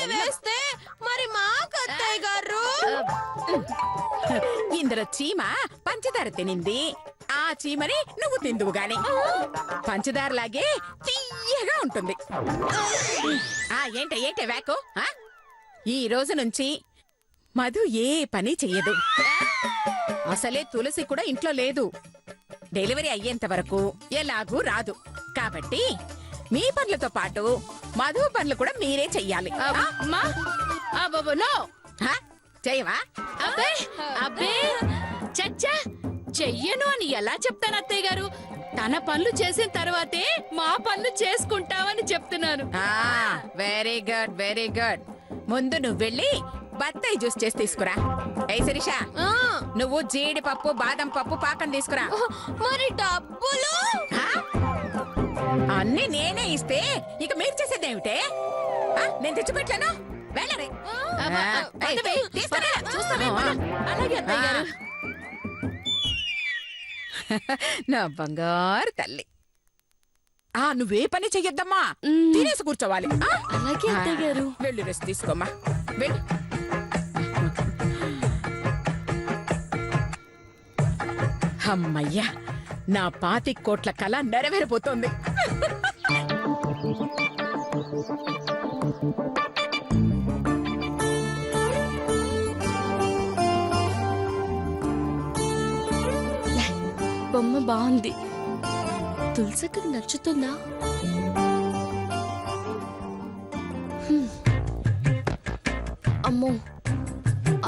మీకే వేస్తే మరి మాకు అత్తయ్య గారు ఇందులో చీమ పంచదార తినింది, ఆ చీమని నువ్వు తిందువు గాని. పంచదారలాగే తీయగా ఉంటుంది. ఏంటే వేకు? ఈ రోజు నుంచి మధు ఏ పని చెయ్యదు. అసలే తులసి కూడా ఇంట్లో లేదు. డెలివరీ అయ్యేంత వరకు ఎలాగూ రాదు. కాబట్టి మీ పనులతో పాటు మధు పనులు కూడా మీరే చెయ్యాలి. చెయ్యవా? అబ్బే చచ్చా, చెయ్యను అని ఎలా చెప్తాను అత్తయ్య గారు? తన పనులు చేసిన తర్వాతే మా పనులు చేసుకుంటామని చెప్తున్నాను. Very good, very good. ముందు నువ్వు వెళ్ళి బత్తాయి జ్యూస్ చేసి తీసుకురా. ఏ శిరీష, నువ్వు జీడిపప్పు బాదం పప్పు పాకం తీసుకురా. మరి డబ్బులు అన్ని నేనే ఇస్తే ఇక మీరు చేసేదేమిటే? నేను తెచ్చిపెట్టాను. వెళ్ళరే. అలాగే అత్తయ్య గారు. నా బంగారు తల్లి. నువ్వే పని చెయ్యొద్దమ్మా, తినేసి కూర్చోవాలి. అలాగే అత్తయ్య గారు. వెళ్ళి రెస్ట్ తీసుకోమ్మా, వెళ్ళి. అమ్మయ్యా, నా 25 కోట్ల కళ నెరవేరిపోతుంది. బొమ్మ బాగుంది. తులసికి నచ్చుతుందా? అమ్మో,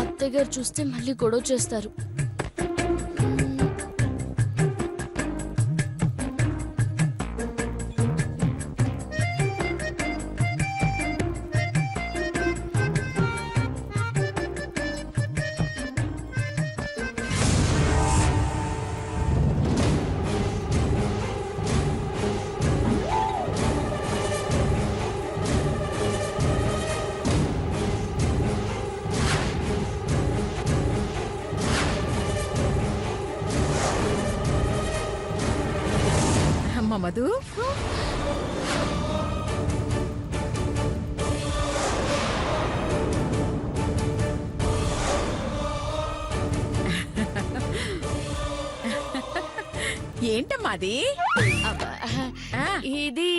అత్తయ్య గారు చూస్తే మళ్ళీ గొడవ చేస్తారు. మధు, ఏంటమ్మా అది? ఇది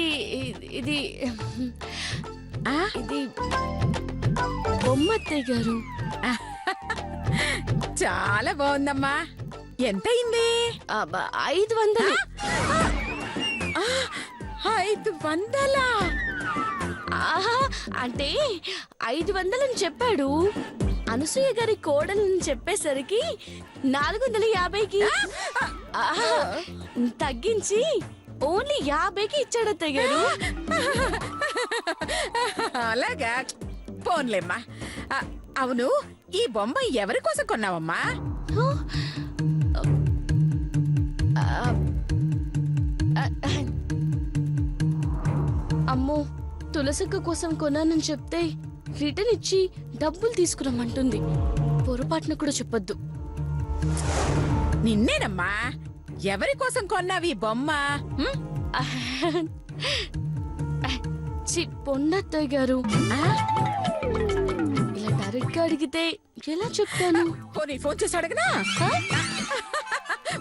ఇది ఇది బొమ్మ అత్తయ్య గారు. చాలా బాగుందమ్మా. ఎంతయింది? 500. 500? అంటే 500 అని చెప్పాడు. అనసూయ గారి కోడలని చెప్పేసరికి 450కి తగ్గించి ఓన్లీ 50కి ఇచ్చాడు అత్తయ్య గారు. అలాగా, పోన్లేమ్మా. అవును, ఈ బొమ్మ ఎవరి కోసం కొన్నావమ్మా? అమ్మో, తులసిక్క కోసం కొన్నానని చెప్తే రిటర్న్ ఇచ్చి డబ్బులు తీసుకురమ్మంటుంది. పొరపాటున కూడా చెప్పొద్దు. నిన్నేనమ్మా. ఎవరి కోసం కొన్నావి బొమ్మ? పొండత్తయ్య గారు. ఇలా డైరెక్ట్ గా అడిగితే ఎలా చెప్తాను? ఫోన్ చేసి అడగనా?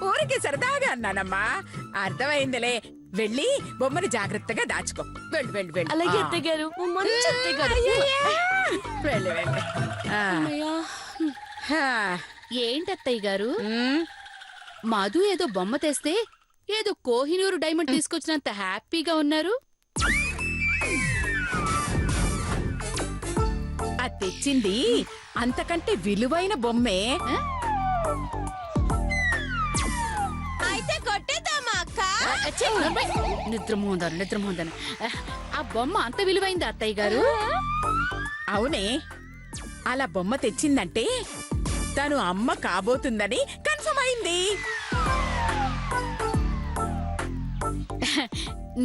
ఊరికి సరదాగా అన్నానమ్మా. అర్థమైందిలే. వెళ్ళి బొమ్మని జాగ్రత్తగా దాచుకో. వెళ్ళు వెళ్ళు వెళ్ళు. అలాగే అత్తయ్య గారు. మంచి అత్తయ్య గారు. వెళ్ళు వెళ్ళు. ఏంటత్తయ్య గారు, మధు ఏదో బొమ్మ తెస్తే ఏదో కోహినూరు డైమండ్ తీసుకొచ్చినంత హ్యాపీగా ఉన్నారు. అది తెచ్చింది అంతకంటే విలువైన బొమ్మే. అయితే కొట్టేద్దామా అక్క? నిద్రమోందని. ఆ బొమ్మ అంత విలువైంది అత్తయ్య గారు? అవునే. అలా బొమ్మ తెచ్చిందంటే తను అమ్మ కాబోతుందని కన్ఫర్మ్ అయింది.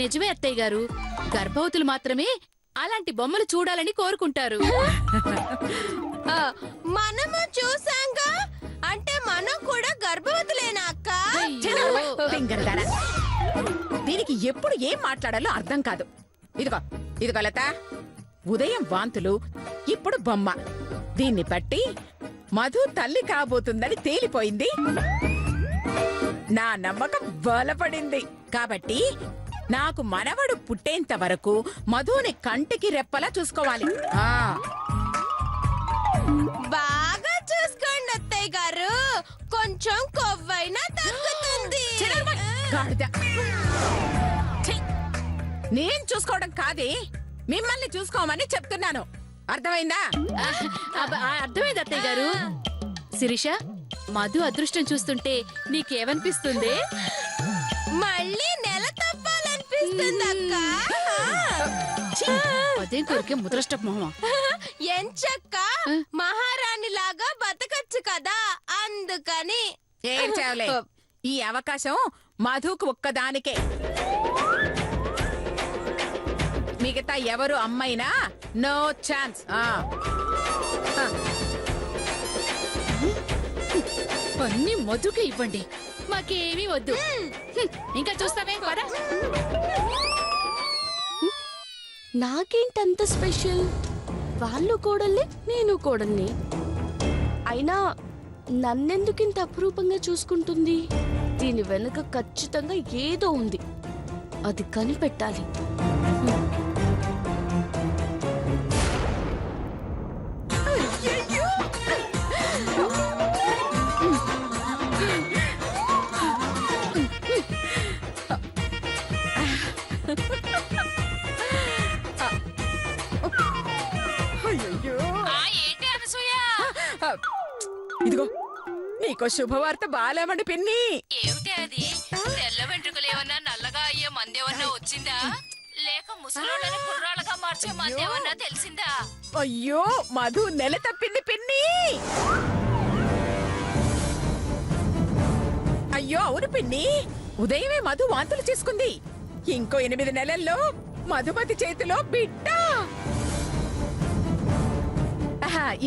నిజమే అత్తయ్య గారు. గర్భవతులు మాత్రమే అలాంటి బొమ్మలు చూడాలని కోరుకుంటారు. మనము చూసాంగా. అంటే మనం కూడా గర్భవతులేనా అక్క? తింగరదారా. దీనికి ఎప్పుడు ఏం మాట్లాడాలో అర్థం కాదు. ఇదిగో లత, ఉదయం వాంతులు, ఇప్పుడు బొమ్మ. దీన్ని బట్టి మధు తల్లి కాబోతుందని తేలిపోయింది. నా నమ్మకం బలపడింది. కాబట్టి నాకు మనవడు పుట్టేంత వరకు మధుని కంటికి రెప్పలా చూసుకోవాలి. బాగా చూసుకోండి అత్తయ్య గారు, కొంచెం కొవ్వైనా తగ్గుతుంది. గాడిద. ఛీ! నేను చూసుకోవడం కాదే, మిమ్మల్ని చూసుకోమని చెప్తున్నాను. అర్థమైందా? అర్థమైంది అత్తయ్య గారు. శిరీష, మధు అదృష్టం చూస్తుంటే నీకేమనిపిస్తుంది? మళ్ళీ నెల తప్పాలనిపిస్తుంది అక్క. అదేం కొరికే ముద్రష్టపు మొహం. ఎంచక్క మహారాణి లాగా బతకచ్చు కదా, అందుకని. ఏం చేయలే, ఈ అవకాశం మధుకు ఒక్కదానికే. మిగతా ఎవరు అమ్మైనా నో ఛాన్స్. అన్ని మధుకే ఇవ్వండి, మాకేమీ వద్దు. ఇంకా చూస్తావేం పద. నాకేంటంత స్పెషల్? వాళ్ళు కోడల్ని, నేను కోడల్ని. అయినా నన్నెందుకింత అపురూపంగా చూసుకుంటుంది? దీని వెనుక ఖచ్చితంగా ఏదో ఉంది, అది కనిపెట్టాలి. ఏంటి అనసూయ? ఇదిగో నీకో శుభవార్త బాలేమని పిన్ని. ఏమిటి అది? తెల్ల వెంట్రుకలు ఏమన్నా నల్లగా అయ్యే మందేమన్నా వచ్చిందా? లేక ముసలోళ్ళని కుర్రాళ్ళగా మార్చే మందేమన్నా తెలిసిందా? అయ్యో, మధు నెల తప్పింది పిన్ని. అయ్యో అవును పిన్ని, ఉదయమే మధు వాంతులు చేసుకుంది. ఇంకో 8 నెలల్లో మధుమతి చేతిలో బిడ్డ.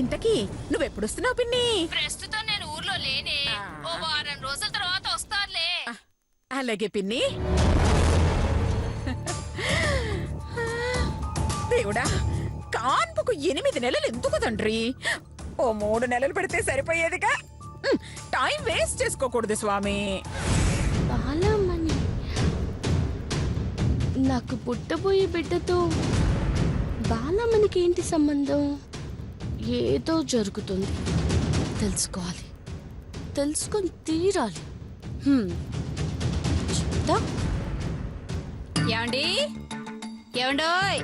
ఇంతకీ నువ్వెప్పుడొస్తున్నావు పిన్ని? ప్రస్తుతం నేను ఊర్లో లేనే, ఓ వారం రోజుల తర్వాత వస్తానులే. అలాగే పిన్ని. దేవుడా, కాన్పుకు 8 నెలలు ఎందుకు తండ్రి? ఓ 3 నెలలు పెడితే సరిపోయేదిగా. టైం వేస్ట్ చేసుకోకూడదు స్వామి. బాలమణి, నాకు పుట్టబోయే బిడ్డతో బాలమణికి ఏంటి సంబంధం? ఏదో జరుగుతుంది, తెలుసుకోవాలి, తెలుసుకొని తీరాలి. చూద్దాం. ఏమండి, ఏమండోయ్,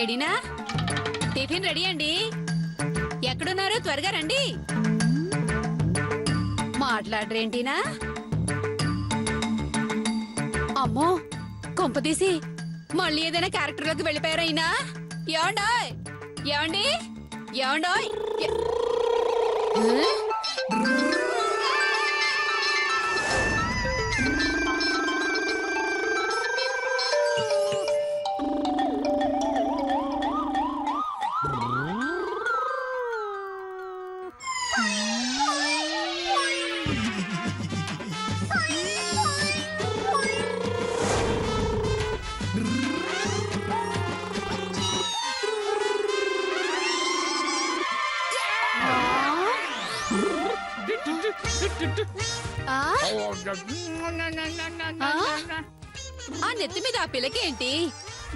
ఏడినా? టిఫిన్ రెడీ అండి. ఎక్కడున్నారు? త్వరగా రండి. మాట్లాడరేంటినా? అమ్మో, కొంపతీసి మళ్ళీ ఏదైనా క్యారెక్టర్లోకి వెళ్ళిపోయారైనా? ఏమండోయ్, ఏమండి, ఏమండోయ్. ఆ నెత్తి మీద ఆ పిల్లకేంటి?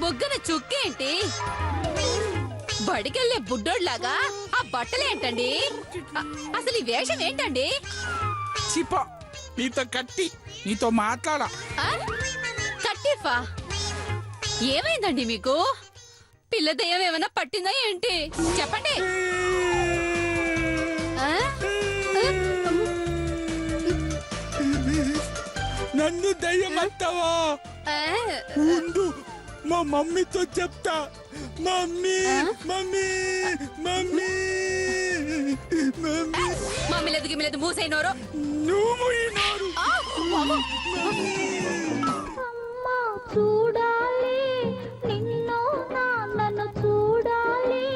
బొగ్గన చుక్కేంటి? బడికెళ్ళే బుడ్డోడ్లాగా ఆ బట్టలేంటండి? అసలు ఈ వేషం ఏంటండి? చిపో, నీతో కట్టి నీతో మాట్లాడా. కట్టిఫా, ఏమైందండి మీకు? పిల్ల దయ్యం ఏమైనా పట్టిందా ఏంటి? చెప్పండి. నన్ను దయ్యం అంటావా? ఉండు, మా మమ్మీతో చెప్తా. Mummy mummy mummy mummy. మమ్మీలేదు గిమ్మిలేదు, మూసైనోరు. నువ్వు ఈనాడు. అమ్మా చూడాలి నిన్ను, నాన్నను చూడాలి,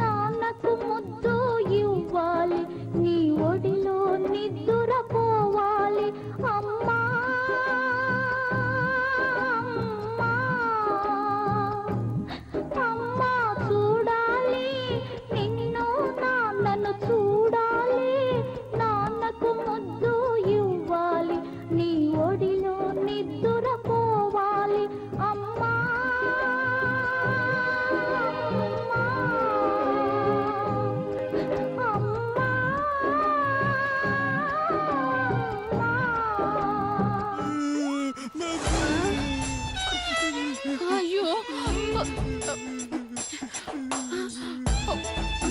నాన్నకు ముద్దు ఇవ్వాలి, నీ ఒడిలో నిద్దురపోవాలి. అమ్మా అమ్మా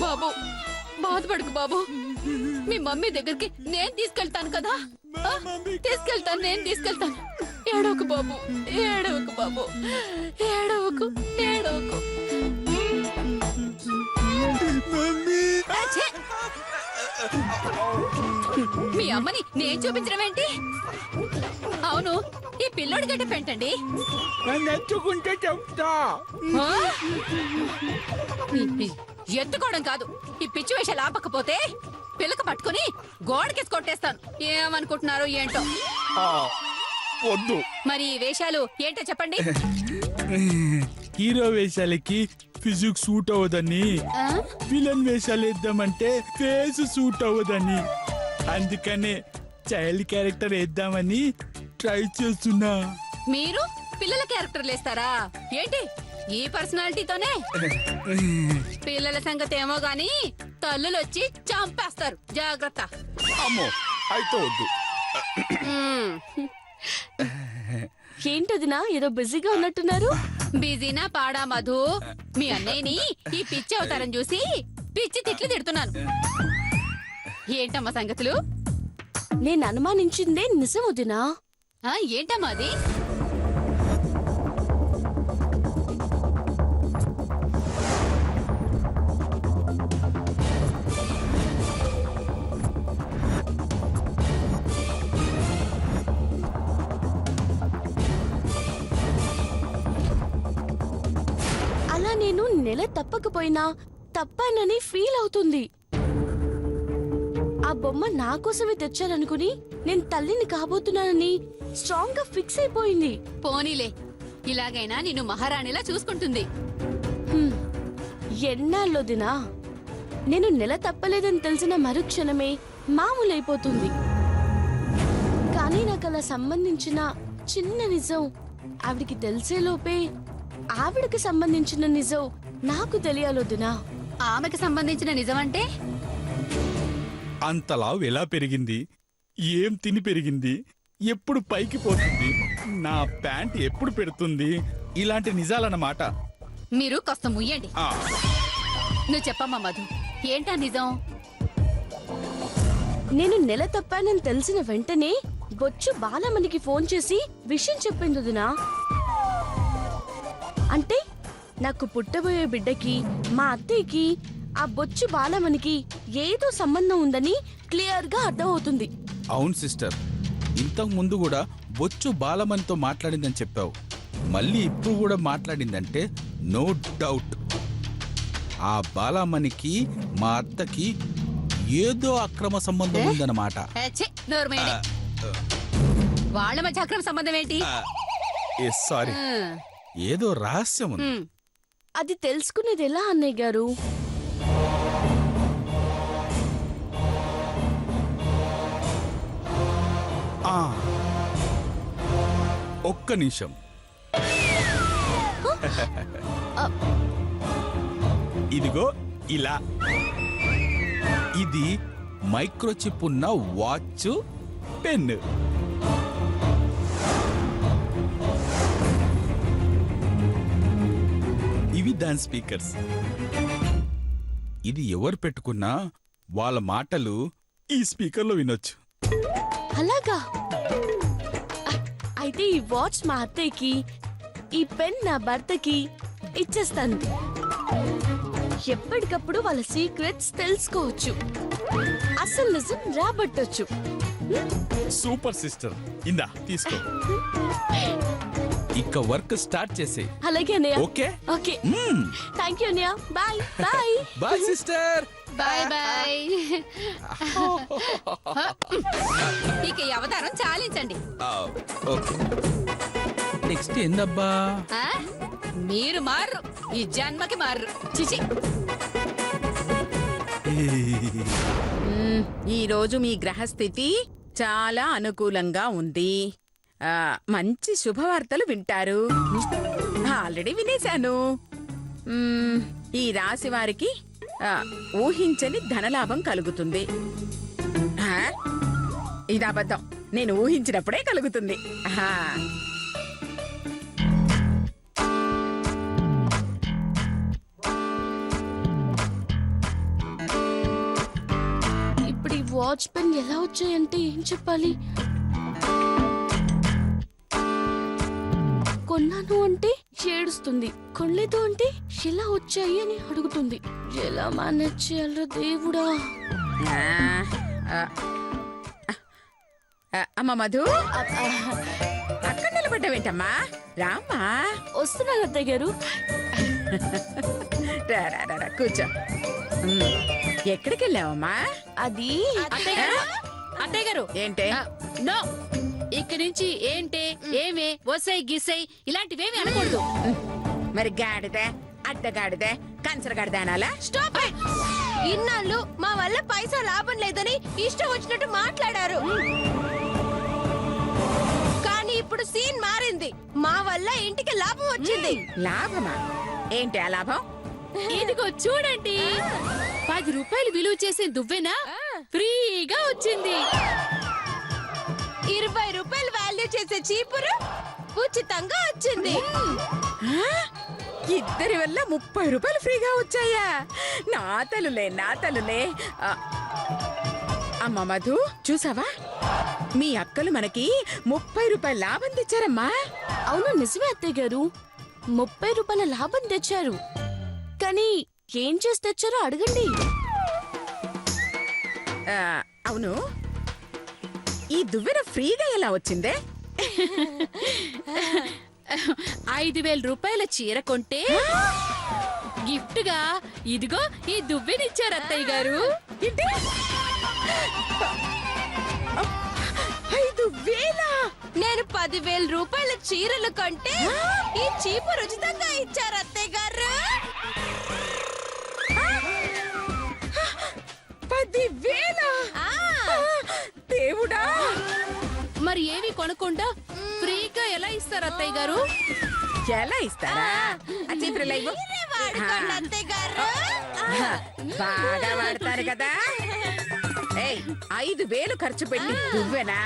బాబు బాధపడకు బాబు, మీ మమ్మీ దగ్గరికి నేను తీసుకెళ్తాను కదా. తీసుకెళ్తాను, నేను తీసుకెళ్తాను. ఏడవకు బాబు, ఏడవకు బాబు, ఏడవకు, ఏడవకు. ఛే! మీ అమ్మని నేను చూపించడం ఏంటి? అవును, ఈ పిల్లోడి గడ్డ ఏంటండి? నన్ను ఎత్తుకుంటే చెప్తా. ఆ? ఎత్తుకోవడం కాదు, ఈ పిచ్చి వేషాలు ఆపకపోతే పిల్లక పట్టుకుని గోడకేసి కొట్టేస్తాను. ఏమనుకుంటున్నారో ఏంటో. ఆ, వద్దు. మరి ఈ వేషాలు ఏంటో చెప్పండి. హీరో వేషాలకి ఫిజిక్స్ సూట్ అవ్వదని, ఆ? విలన్ వేషాలు వేద్దామంటే ఫేస్ సూట్ అవ్వదని, అందుకనే చైల్డ్ క్యారెక్టర్ వేద్దామని ట్రై చేస్తున్నా. మీరు పిల్లల క్యారెక్టర్లు వేస్తారా ఏంటి? ఈ పర్సనాలిటీతోనే పిల్లల సంగతి ఏమో గాని తల్లులు వచ్చి చంపేస్తారు, జాగ్రత్త. అమ్మో, అయితే వద్దు. మ్మ్. ఏంటదినా ఏదో బిజీగా ఉన్నట్టున్నారు? బిజీనా పాడా మధు, మీ అన్నయ్యని ఈ పిచ్చి అవతారం చూసి పిచ్చి తిట్లు తిడుతున్నాను. ఏంటమ్మా సంగతులు? నేను అనుమానించిందే నిజం వదినా. ఏంటమ్మా అది? అలా నేను నెల తప్పకపోయినా తప్పానని ఫీల్ అవుతుంది. ఆ బొమ్మ నా కోసమే తెచ్చాననుకుని నేను తల్లిని కాబోతున్నానని స్ట్రాంగ్ గా ఫిక్స్ అయిపోయింది. పోనీలే, ఇలాగైనా నిన్ను మహారాణిలా చూసుకుంటుంది. హ్మ్. ఎన్నాళ్ళొదినా నేను నెల తప్పలేదని తెలిసిన మరుక్షణమే మామూలైపోతుంది. కానీ నాకు అలా సంబంధించిన చిన్న నిజం ఆవిడికి తెలిసేలోపే ఆవిడకి సంబంధించిన నిజం నాకు తెలియాలొద్దునా. ఆమెకు సంబంధించిన నిజమంటే? అంతలావు ఎలా పెరిగింది, ఏం తిని పెరిగింది, ఎప్పుడు పైకి పోతుంది, నా ప్యాంట్ ఎప్పుడు పెడుతుంది, ఇలాంటి నిజాలన్నమాట. మీరు కాస్త ముయ్యండి. ఆ, నువ్వు చెప్పమ్మా మధు, ఏంటా నిజం? నేను నెల తప్పానని తెలిసిన వెంటనే బొచ్చు బాలమణికి ఫోన్ చేసి విషయం చెప్పింది వదినా. అంటే నాకు పుట్టబోయే బిడ్డకి మా అత్తయ్యకి ఆ బొచ్చు బాలమణికి ఏదో సంబంధం ఉందని క్లియర్ గా అర్థమవుతుంది. అవును సిస్టర్, ఇంతకు ముందు కూడా బొచ్చు బాలమణితో మాట్లాడిందని చెప్పావు. మళ్ళీ ఇప్పుడు కూడా మాట్లాడిందంటే నో డౌట్ ఆ బాలమణికి మా అత్తకి ఏదో అక్రమ సంబంధం ఉందన్నమాట. ఛీ, నోరు మూయండి. వాళ్ళ మధ్య అక్రమ సంబంధం ఏంటి? సారీ, ఆ, ఏదో రహస్యం ఉంది. ఉమ్. అది తెలుసుకునేది ఎలా అన్నయ్య గారు? ఆ, ఒక్క నిమిషం. ఇదిగో ఇలా, ఇది మైక్రోచిప్ ఉన్న వాచ్, పెన్. ఇవి దాని స్పీకర్స్. ఇది ఎవరు పెట్టుకున్నా వాళ్ళ మాటలు ఈ స్పీకర్లో వినొచ్చు. అలాగా? అయితే ఈ వాచ్ మా అత్తయ్యకి, ఈ పెన్ నా భర్తకి ఇచ్చేస్తాను. ఎప్పటికప్పుడు వాళ్ళ సీక్రెట్స్ తెలుసుకోవచ్చు, అసలు నిజం రాబట్టొచ్చు. సూపర్ సిస్టర్, ఇందా తీసుకో. ఇక వర్క్ స్టార్ట్ చేసే. అలాగే అన్నయ్య. ఓకే ఓకే, థ్యాంక్ యూ అన్నయ్య. Bye bye. Bye sister. Bye bye. ఇక ఈ అవతారం చాలించండి. నెక్స్ట్ ఏందబ్బా? ఆ? మీరు మారు, ఈ జన్మకి మారు. చిచి. ఈ రోజు మీ గ్రహస్థితి చాలా అనుకూలంగా ఉంది. మంచి శుభవార్తలు వింటారు. ఆల్రెడీ వినేశాను. ఈ రాశి వారికి ఊహించని ధనలాభం కలుగుతుంది. ఇది అబద్ధం, నేను ఊహించినప్పుడే కలుగుతుంది. వాచ్ పెన్ ఎలా వచ్చాయంటే ఏం చెప్పాలి? కొన్నాను అంటే ఏడుస్తుంది, కొనలేదు అంటే ఎలా వచ్చాయి అని అడుగుతుంది. ఎలా మేనేజ్ చేయాలో దేవుడా. అమ్మ మధు, అక్కడ నిలబడ్డావేంటమ్మా? రామ్మా. వస్తున్నారు అత్తయ్య గారు. రా, రా, రా, రా, కూర్చో. ఎక్కడికి వెళ్ళావమ్మా? అది అత్తయ్య గారు ఏంటే? నో, ఇక్కడి నుంచి ఏంటే ఏమే వసై గిసై ఇలాంటివేమి అనకూడదు. మరి గాడిదే, అడ్డగాడిదే, కంచరగాడిదే అనాలా? Stop it. ఇన్నాళ్ళు మా వల్ల పైసా లాభం లేదని ఇష్టం వచ్చినట్టు మాట్లాడారు. కానీ ఇప్పుడు సీన్ మారింది. మా వల్ల ఇంటికి లాభం వచ్చింది. లాభమా? ఏంటి ఆ లాభం? ఇదిగో చూడండి, 10 రూపాయలు విలువ చేసే దువ్వెన ఫ్రీగా వచ్చింది. 20 రూపాయలు వాల్యూ చేసే చీపురు ఉచితంగా వచ్చింది. ఇద్దరి వల్ల 30 రూపాయలు ఫ్రీగా వచ్చాయా? నా తలులే. అమ్మ మధు, చూసావా? మీ అక్కలు మనకి 30 రూపాయల లాభం తెచ్చారమ్మా. అవును, నిజమే అత్తయ్య గారు. 30 రూపాయల లాభం తెచ్చారు. కానీ ఏం చేసి తెచ్చారో అడగండి. అవును, ఈ దువ్వెన ఫ్రీగా ఎలా వచ్చిందే? 5,000 రూపాయల చీర కొంటే గిఫ్ట్ గా ఇదిగో ఈ దువ్వెనిచ్చారు అత్తయ్య గారు. ఏంటి? 5,000? నేను 10,000 రూపాయల చీరలు కొంటే ఈ చీపురు ఉచితంగా ఇచ్చారు అత్తయ్య గారు. 10,000? దేవుడా! మరి ఏవి కొనకుండా ఫ్రీగా ఎలా ఇస్తారు అత్తయ్య గారు? ఎలా ఇస్తారా? ఆ చీపురులు ఇవ్వు. మీరే వాడుకోండి అత్తయ్య గారు. బాగా వాడతారు కదా. ఏయ్, 5,000 ఖర్చు పెట్టి దువ్వెనా,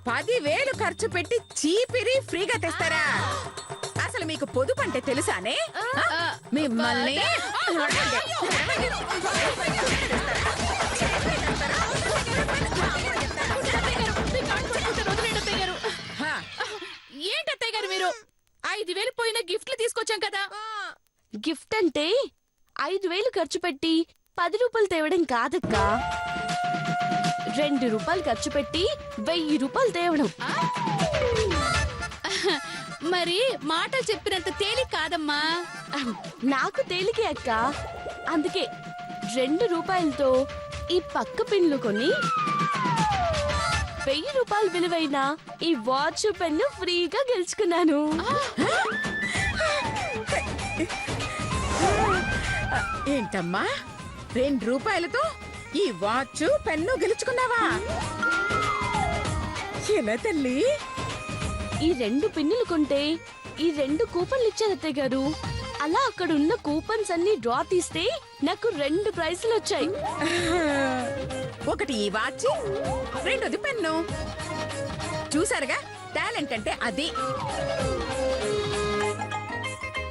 10,000 ఖర్చు పెట్టి చీపిరి ఫ్రీగా తెస్తారా? అసలు మీకు పొదుపు అంటే తెలుసానే? మిమ్మల్ని హా, ఏంటి అత్తయ్య గారు మీరు? 5,000 పోయిన గిఫ్ట్లు తీసుకొచ్చాం కదా. గిఫ్ట్ అంటే 5,000 ఖర్చు పెట్టి 10 రూపాయలు తేవడం కాదక్కా. 2 రూపాయలు ఖర్చు పెట్టి 1000 రూపాయలు తేవడం. మరి మాటలు చెప్పినంత తేలిక కాదమ్మా. నాకు తేలికే అక్క. అందుకే 2 రూపాయలతో ఈ పక్క పిన్లు కొని 1000 రూపాయలు విలువైన ఈ వాచ్ పెన్ను ఫ్రీగా గెలుచుకున్నాను. ఏంటమ్మా, 2 రూపాయలతో ఈ వాచ్ పెన్ను గెలుచుకున్నావా? ఎలా తల్లి? ఈ 2 పిన్నులు కొంటే ఈ 2 కూపన్లు ఇచ్చారు అత్తయ్య గారు. అలా అక్కడ ఉన్న కూపన్స్ అన్ని డ్రా తీస్తే నాకు 2 ప్రైజులు వచ్చాయి. ఒకటి ఈ వాచ్, రెండోది పెన్ను. చూసారుగా, టాలెంట్ అంటే అది,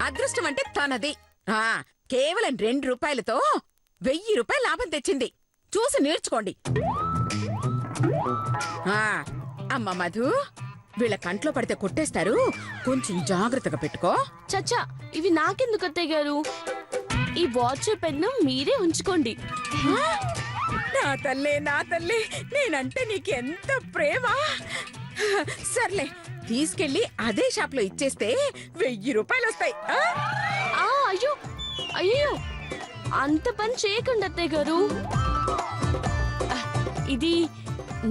అదృష్టం అంటే తనది. కేవలం 2 రూపాయలతో 1000 రూపాయలు లాభం తెచ్చింది. చూసి నేర్చుకోండి. అమ్మ మధు, వీళ్ళ కంట్లో పడితే కొట్టేస్తారు, కొంచెం జాగ్రత్తగా పెట్టుకో. చచ్చా, ఇవి నాకెందుకు అత్తయ్య గారు? ఈ వాచ్ పెన్ను మీరే ఉంచుకోండి. నా తల్లే, నేనంటే నీకు ఎంత ప్రేమ. సర్లే, తీసుకెళ్లి అదే షాప్ లో ఇచ్చేస్తే 1000 రూపాయలు వస్తాయి. అయ్యో అయ్యో, అంత పని చేయకండి అత్తయ్య గారు. ఇది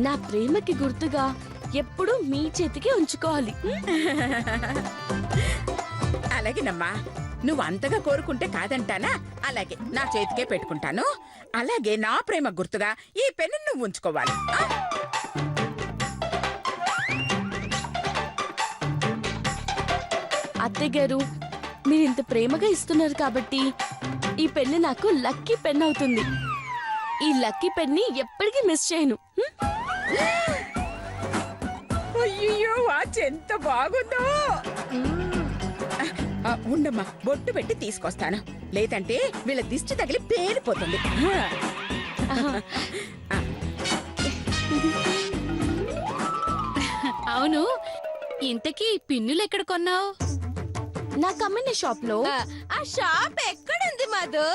నా ప్రేమకి గుర్తుగా ఎప్పుడు మీ చేతికి ఉంచుకోవాలి. అలాగేనమ్మా, నువ్వు అంతగా కోరుకుంటే కాదంటానా? అలాగే నా చేతికే పెట్టుకుంటాను. అలాగే నా ప్రేమ గుర్తుగా ఈ పెన్ను నువ్వు ఉంచుకోవాలి. అత్తయ్య గారు, మీరు ఇంత ప్రేమగా ఇస్తున్నారు కాబట్టి ఈ పెన్ను నాకు లక్కీ పెన్ అవుతుంది. ఈ లక్కీ పెన్ని ఎప్పటికీ మిస్ చేయను. అయ్యో, వాచ్ ఎంత బాగుందో. ఉండమ్మా, బొట్టు పెట్టి తీసుకొస్తాను. లేదంటే వీళ్ళ దిష్టి తగిలి పేలిపోతుంది. అవును, ఇంతకీ పిన్నులు ఎక్కడ కొన్నావు? నా కమ్మిన షాప్ లో. ఆ షాప్ ఎక్కడుంది మధు?